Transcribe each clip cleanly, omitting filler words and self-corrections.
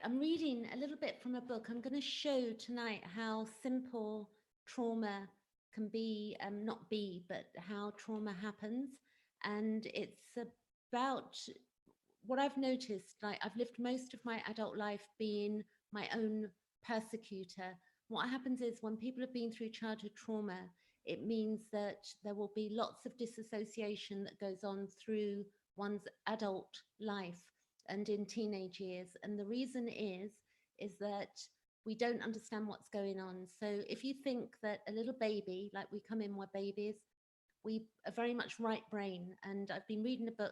I'm reading a little bit from a book. I'm going to show tonight how simple trauma can be, not be, but how trauma happens. And it's about what I've noticed. Like, I've lived most of my adult life being my own persecutor. What happens is when people have been through childhood trauma, it means that there will be lots of disassociation that goes on through one's adult life and in teenage years. And the reason is that we don't understand what's going on. So if you think that a little baby, like we come in, we're babies, we are very much right brain. And I've been reading a book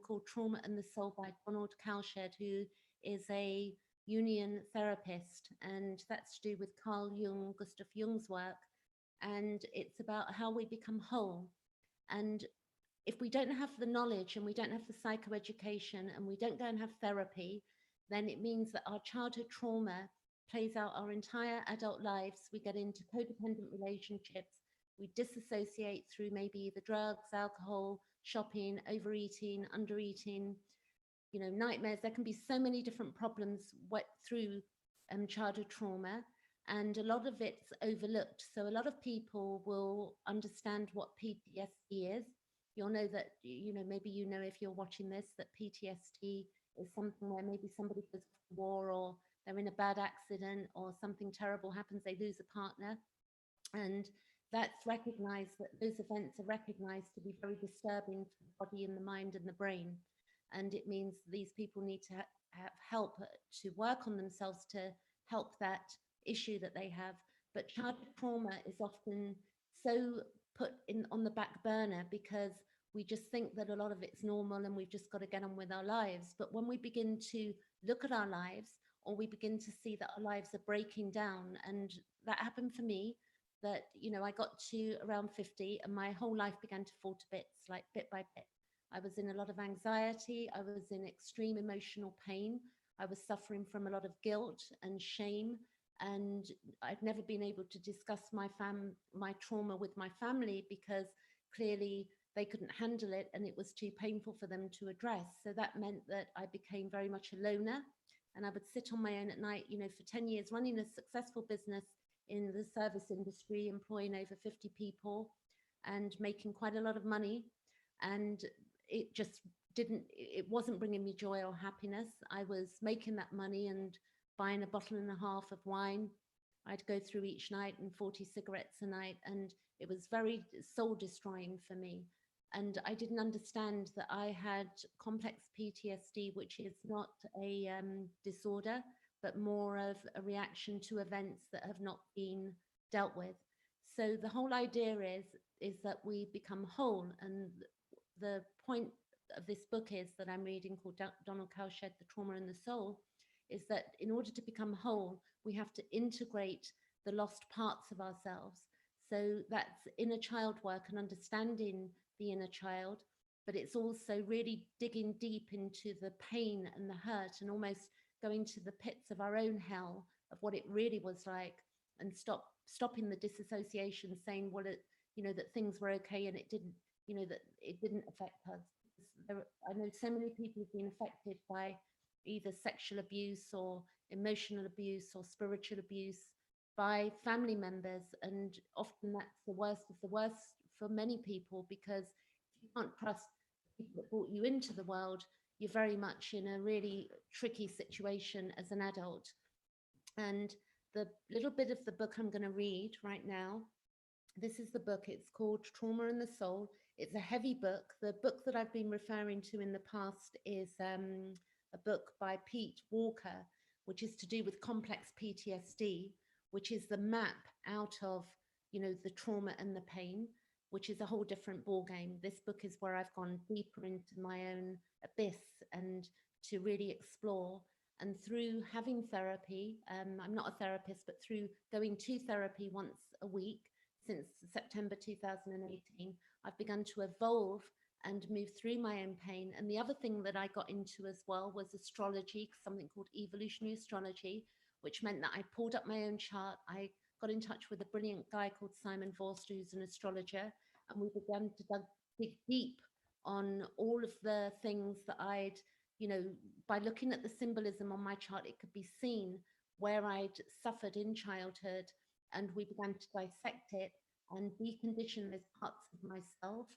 called Trauma and the Soul by Donald Cowshed, who is a Jungian therapist. And that's to do with Carl Jung, Gustav Jung's work. And it's about how we become whole. And if we don't have the knowledge and we don't have the psychoeducation and we don't go and have therapy, then it means that our childhood trauma plays out our entire adult lives. We get into codependent relationships. We disassociate through maybe the drugs, alcohol, shopping, overeating, undereating, nightmares. There can be so many different problems through childhood trauma, and a lot of it's overlooked. So a lot of people will understand what PTSD is. You'll know that, maybe if you're watching this, that PTSD is something where maybe somebody goes to war, or they're in a bad accident, or something terrible happens, they lose a partner. And that's recognized, that those events are recognized to be very disturbing to the body and the mind and the brain. And it means these people need to have help to work on themselves to help that issue that they have. But childhood trauma is often so put in on the back burner because we just think that a lot of it's normal and we've just got to get on with our lives. But when we begin to look at our lives, or we begin to see that our lives are breaking down, and that happened for me, that I got to around 50 and my whole life began to fall to bits, like bit by bit. I was in a lot of anxiety, I was in extreme emotional pain, I was suffering from a lot of guilt and shame, and I'd never been able to discuss my trauma with my family because clearly they couldn't handle it and it was too painful for them to address. So that meant that I became very much a loner, and I would sit on my own at night, for 10 years running a successful business in the service industry, employing over 50 people and making quite a lot of money. And it just it wasn't bringing me joy or happiness. I was making that money and buying a bottle and a half of wine I'd go through each night, and 40 cigarettes a night. And it was very soul destroying for me. And I didn't understand that I had complex PTSD, which is not a disorder, but more of a reaction to events that have not been dealt with. So the whole idea is that we become whole. And the point of this book is that I'm reading, called Donald Cowshed, The Trauma and the Soul, is that in order to become whole, we have to integrate the lost parts of ourselves. So that's inner child work and understanding the inner child, but it's also really digging deep into the pain and the hurt, and almost going to the pits of our own hell of what it really was like, and stopping the disassociation, saying, well, that things were okay and it didn't, that it didn't affect us. I know so many people have been affected by either sexual abuse or emotional abuse or spiritual abuse by family members. And often that's the worst of the worst for many people, because if you can't trust the people that brought you into the world, you're very much in a really tricky situation as an adult. And the little bit of the book I'm going to read right now, this is the book. It's called Trauma and the Soul. It's a heavy book. The book that I've been referring to in the past is a book by Pete Walker, which is to do with complex PTSD, which is the map out of, the trauma and the pain, which is a whole different ball game. This book is where I've gone deeper into my own abyss and to really explore. And through having therapy, I'm not a therapist, but through going to therapy once a week since September 2018, I've begun to evolve and move through my own pain. And the other thing that I got into as well was astrology, something called evolutionary astrology, which meant that I pulled up my own chart. I got in touch with a brilliant guy called Simon Vorst, who's an astrologer, and we began to dig deep on all of the things that I'd you know, by looking at the symbolism on my chart, it could be seen where I'd suffered in childhood, and we began to dissect it and decondition those parts of myself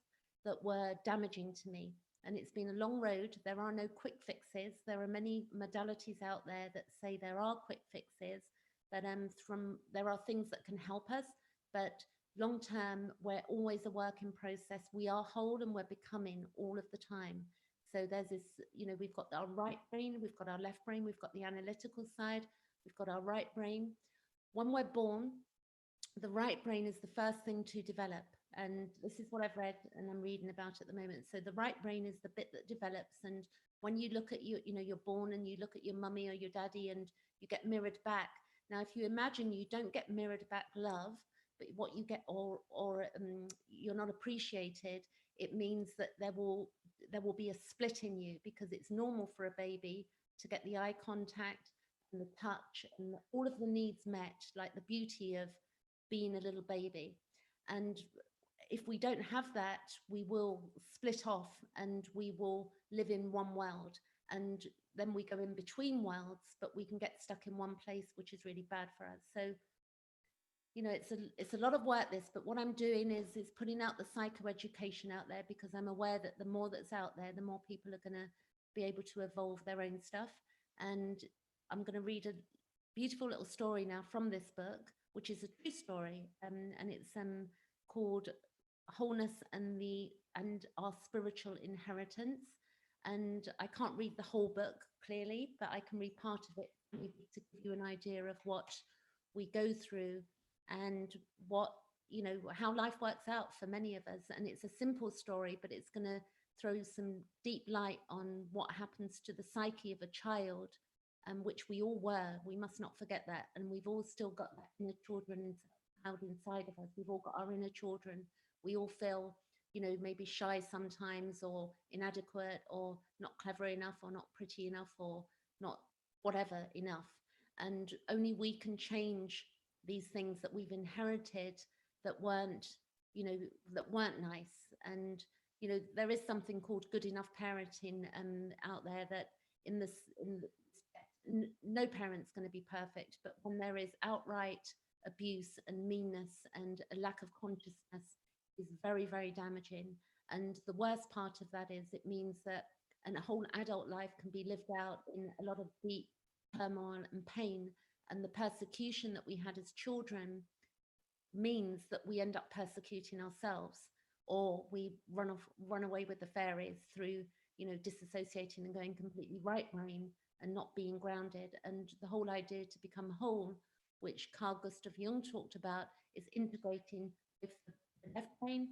that were damaging to me. And it's been a long road. There are no quick fixes. There are many modalities out there that say there are quick fixes, but there are things that can help us, but long term, we're always a work in process. We are whole and we're becoming all of the time. So there's this, we've got our right brain, we've got our left brain, we've got the analytical side, we've got our right brain. When we're born, the right brain is the first thing to develop. And this is what I've read and I'm reading about at the moment. So the right brain is the bit that develops. And when you look at you're born and you look at your mummy or your daddy and you get mirrored back. Now, if you imagine you don't get mirrored back love, but what you get or you're not appreciated, it means that there will be a split in you, because it's normal for a baby to get the eye contact and the touch and all of the needs met, like the beauty of being a little baby. And if we don't have that, we will split off and we will live in one world. And then we go in between worlds, but we can get stuck in one place, which is really bad for us. So, it's a lot of work, this, but what I'm doing is putting out the psychoeducation out there, because I'm aware that the more that's out there, the more people are going to be able to evolve their own stuff. And I'm going to read a beautiful little story now from this book, which is a true story, and it's called Wholeness and Our Spiritual Inheritance. And I can't read the whole book clearly, but I can read part of it to give you an idea of what we go through and what, how life works out for many of us. And it's a simple story, but it's going to throw some deep light on what happens to the psyche of a child, which we all were. We must not forget that. And we've all still got that inner children held inside of us. We've all got our inner children. We all feel, maybe shy sometimes, or inadequate, or not clever enough, or not pretty enough, or not whatever enough. And only we can change these things that we've inherited that weren't nice. And there is something called good enough parenting out there, that no parent's going to be perfect, but when there is outright abuse and meanness and a lack of consciousness, is very, very damaging. And the worst part of that is it means that a whole adult life can be lived out in a lot of deep turmoil and pain. And the persecution that we had as children means that we end up persecuting ourselves, or we run away with the fairies through, disassociating and going completely right brain and not being grounded. And the whole idea to become whole, which Carl Gustav Jung talked about, is integrating both the left brain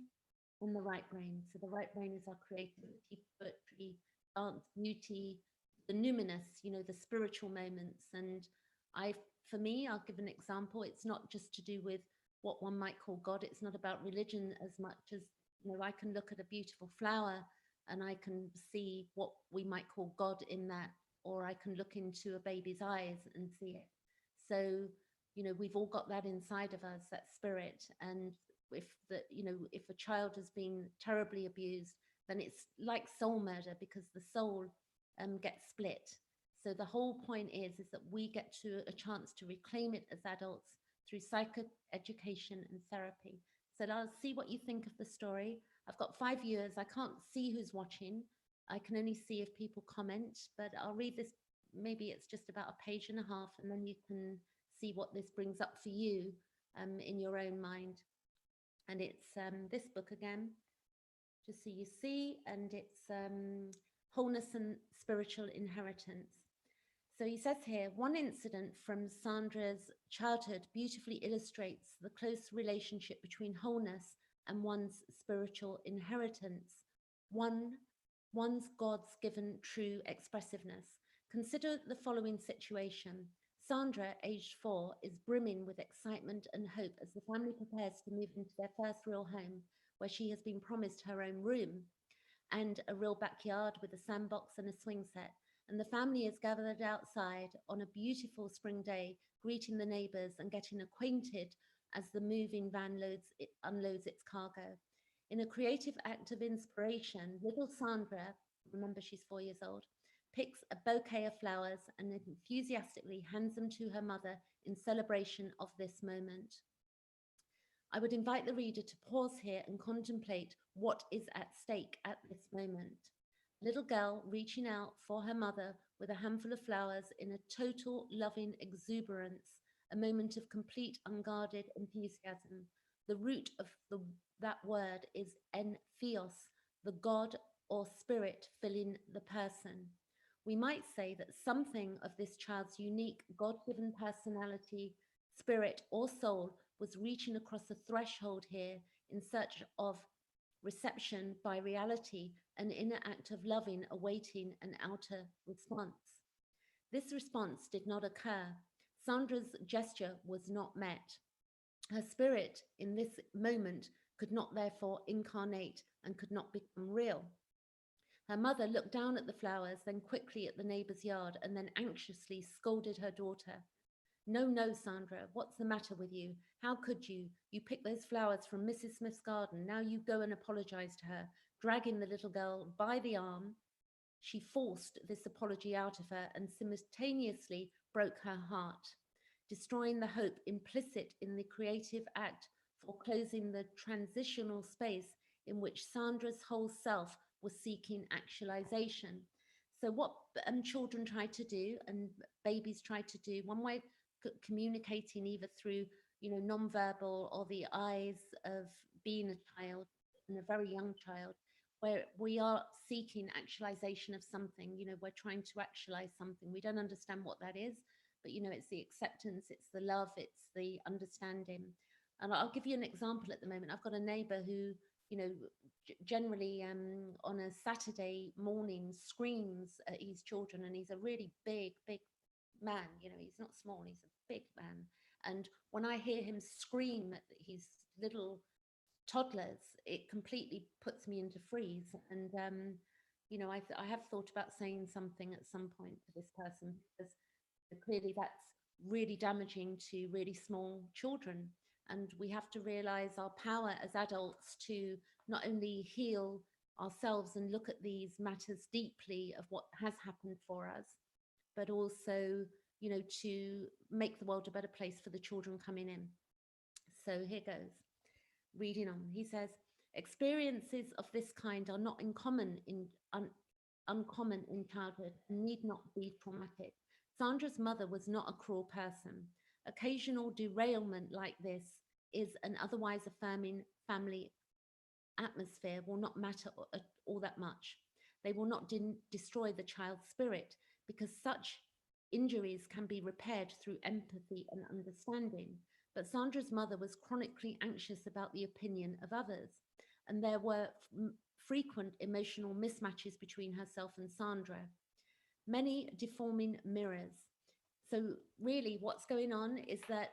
and the right brain. So the right brain is our creativity, poetry, dance, beauty, the numinous, the spiritual moments. And for me, I'll give an example. It's not just to do with what one might call God. It's not about religion as much as, I can look at a beautiful flower and I can see what we might call God in that, or I can look into a baby's eyes and see it. So, we've all got that inside of us, that spirit. And if a child has been terribly abused, then it's like soul murder, because the soul gets split. So the whole point is that we get a chance to reclaim it as adults through psychoeducation and therapy. So I'll see what you think of the story. I've got 5 viewers. I can't see who's watching. I can only see if people comment, but I'll read this. Maybe it's just about a page and a half, and then you can see what this brings up for you in your own mind. And it's this book again, just so you see, and it's Wholeness and Spiritual Inheritance. So he says here, one incident from Sandra's childhood beautifully illustrates the close relationship between wholeness and one's spiritual inheritance. One's God's given true expressiveness. Consider the following situation. Sandra, aged 4, is brimming with excitement and hope as the family prepares to move into their first real home, where she has been promised her own room and a real backyard with a sandbox and a swing set. And the family is gathered outside on a beautiful spring day, greeting the neighbors and getting acquainted as the moving van unloads its cargo. In a creative act of inspiration, little Sandra, remember she's 4 years old, picks a bouquet of flowers and enthusiastically hands them to her mother in celebration of this moment. I would invite the reader to pause here and contemplate what is at stake at this moment. A little girl reaching out for her mother with a handful of flowers in a total loving exuberance, a moment of complete unguarded enthusiasm. The root of that word is entheos, the God or spirit filling the person. We might say that something of this child's unique God given personality, spirit, or soul was reaching across a threshold here in search of reception by reality, an inner act of loving awaiting an outer response. This response did not occur. Sandra's gesture was not met. Her spirit in this moment could not therefore incarnate and could not become real. Her mother looked down at the flowers, then quickly at the neighbour's yard, and then anxiously scolded her daughter. No, no, Sandra, what's the matter with you? How could you? You picked those flowers from Mrs. Smith's garden. Now you go and apologize to her. Dragging the little girl by the arm, she forced this apology out of her and simultaneously broke her heart, destroying the hope implicit in the creative act, foreclosing the transitional space in which Sandra's whole self was seeking actualization. So what children try to do and babies try to do, one way communicating either through, nonverbal or the eyes of being a child and a very young child, where we are seeking actualization of something, we're trying to actualize something. We don't understand what that is, but, it's the acceptance, it's the love, it's the understanding. And I'll give you an example at the moment. I've got a neighbor who, generally on a Saturday morning screams at his children, and he's a really big man, he's not small, he's a big man. And when I hear him scream at his little toddlers, it completely puts me into freeze. And I have thought about saying something at some point to this person, because clearly that's really damaging to really small children. And we have to realize our power as adults to not only heal ourselves and look at these matters deeply of what has happened for us, but also, to make the world a better place for the children coming in. So here goes. Reading on, he says, experiences of this kind are not uncommon in childhood and need not be traumatic. Sandra's mother was not a cruel person. Occasional derailment like this is an otherwise affirming family atmosphere will not matter all that much. They will not destroy the child's spirit, because such injuries can be repaired through empathy and understanding. But Sandra's mother was chronically anxious about the opinion of others, and there were frequent emotional mismatches between herself and Sandra. Many deforming mirrors. So really what's going on is that,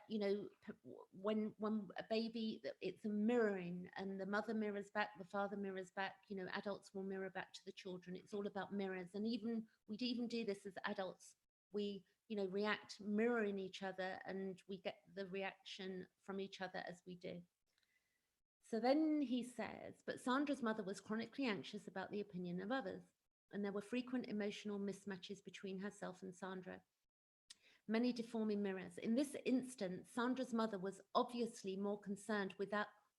when a baby, it's a mirroring, and the mother mirrors back, the father mirrors back, adults will mirror back to the children. It's all about mirrors. And we even do this as adults. We, react mirroring each other, and we get the reaction from each other as we do. So then he says, but Sandra's mother was chronically anxious about the opinion of others, and there were frequent emotional mismatches between herself and Sandra. Many deforming mirrors. In this instance, Sandra's mother was obviously more concerned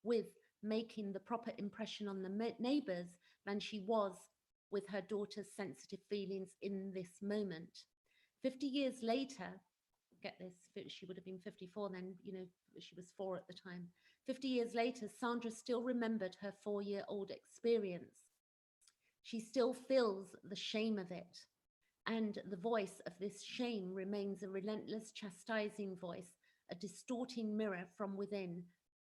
with making the proper impression on the neighbors than she was with her daughter's sensitive feelings in this moment. 50 years later, get this, she would have been 54 then, she was 4 at the time. 50 years later, Sandra still remembered her 4-year-old experience. She still feels the shame of it. And the voice of this shame remains a relentless, chastising voice, a distorting mirror from within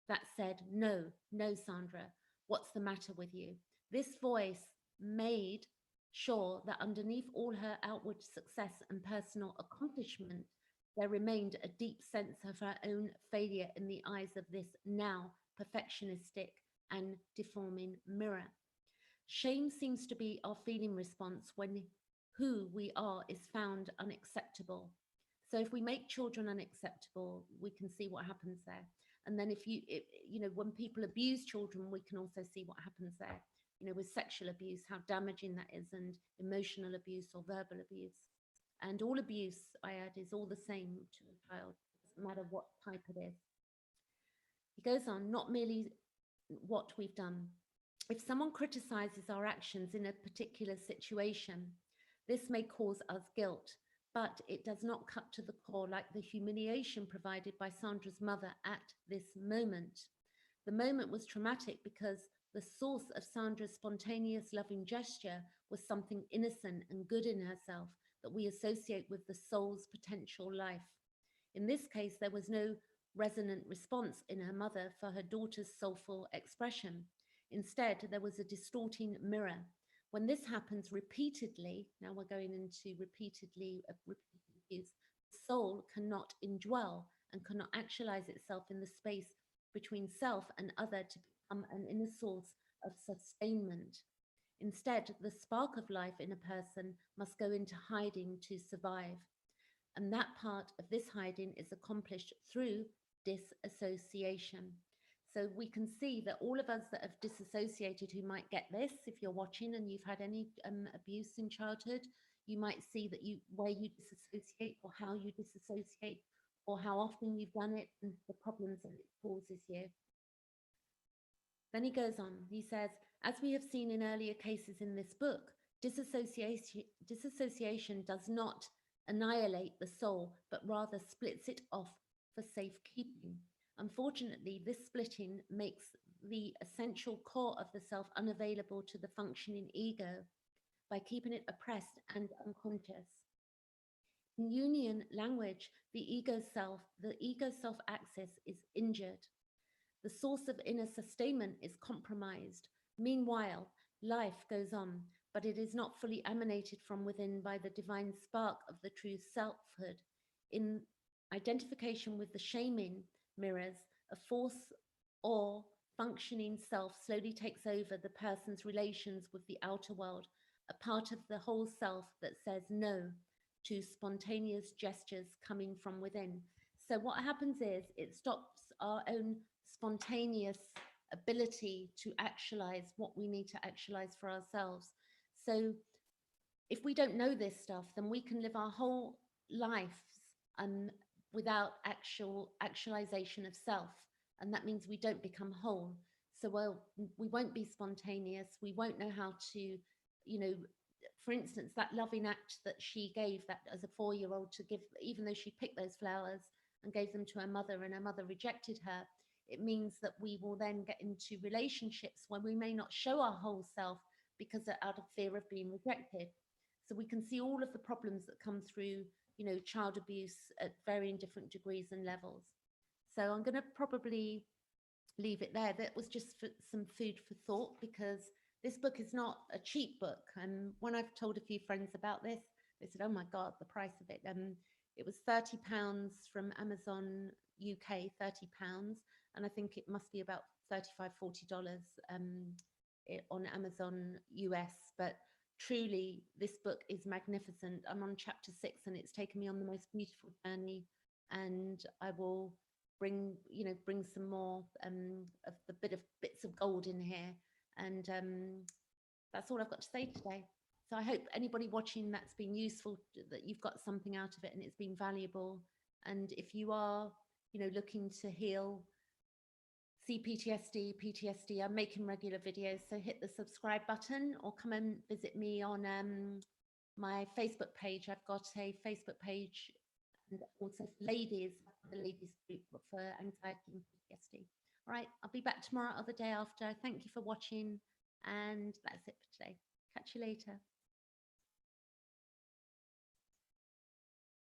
that said, no, no, Sandra, what's the matter with you? This voice made sure that underneath all her outward success and personal accomplishment, there remained a deep sense of her own failure in the eyes of this now perfectionistic and deforming mirror. Shame seems to be our feeling response when who we are is found unacceptable. So if we make children unacceptable, we can see what happens there. And then when people abuse children, we can also see what happens there. with sexual abuse, how damaging that is, and emotional abuse or verbal abuse. And all abuse, I add, is all the same to a child, doesn't matter what type it is. He goes on, not merely what we've done. If someone criticizes our actions in a particular situation, this may cause us guilt, but it does not cut to the core like the humiliation provided by Sandra's mother at this moment. The moment was traumatic because the source of Sandra's spontaneous loving gesture was something innocent and good in herself that we associate with the soul's potential life. In this case, there was no resonant response in her mother for her daughter's soulful expression. Instead, there was a distorting mirror. When this happens repeatedly, now we're going into repeated use, the soul cannot indwell and cannot actualize itself in the space between self and other to become an inner source of sustainment. Instead, the spark of life in a person must go into hiding to survive. And that part of this hiding is accomplished through disassociation. So we can see that all of us that have disassociated who might get this, if you're watching and you've had any abuse in childhood, you might see that where you disassociate or how you disassociate or how often you've done it and the problems that it causes you. Then he goes on, he says, as we have seen in earlier cases in this book, disassociation does not annihilate the soul, but rather splits it off for safekeeping. Unfortunately, this splitting makes the essential core of the self unavailable to the functioning ego by keeping it oppressed and unconscious. In Jungian language, the ego self axis is injured. The source of inner sustainment is compromised. Meanwhile, life goes on, but it is not fully emanated from within by the divine spark of the true selfhood. In identification with the shaming mirrors, a force or functioning self slowly takes over the person's relations with the outer world, a part of the whole self that says no to spontaneous gestures coming from within. So what happens is it stops our own spontaneous ability to actualize what we need to actualize for ourselves. So if we don't know this stuff, then we can live our whole lives without actualization of self. And that means we don't become whole. So we won't be spontaneous. We won't know how to, for instance, that loving act that she gave that as a 4-year-old to give, even though she picked those flowers and gave them to her mother and her mother rejected her, it means that we will then get into relationships where we may not show our whole self because they're out of fear of being rejected. So we can see all of the problems that come through, child abuse at varying different degrees and levels. So I'm going to probably leave it there. That was just some food for thought, because this book is not a cheap book. And when I've told a few friends about this, they said, oh my God, the price of it. It was £30 from Amazon UK, £30. And I think it must be about $35, $40 on Amazon US. But truly, this book is magnificent. I'm on chapter 6 and it's taken me on the most beautiful journey. And I will bring some more of the bits of gold in here. And that's all I've got to say today. So I hope anybody watching that's been useful, that you've got something out of it and it's been valuable. And if you are, looking to heal CPTSD, PTSD, I'm making regular videos. So hit the subscribe button or come and visit me on my Facebook page. I've got a Facebook page, and also for ladies, the ladies group for anxiety and PTSD. All right, I'll be back tomorrow or the day after. Thank you for watching. And that's it for today. Catch you later.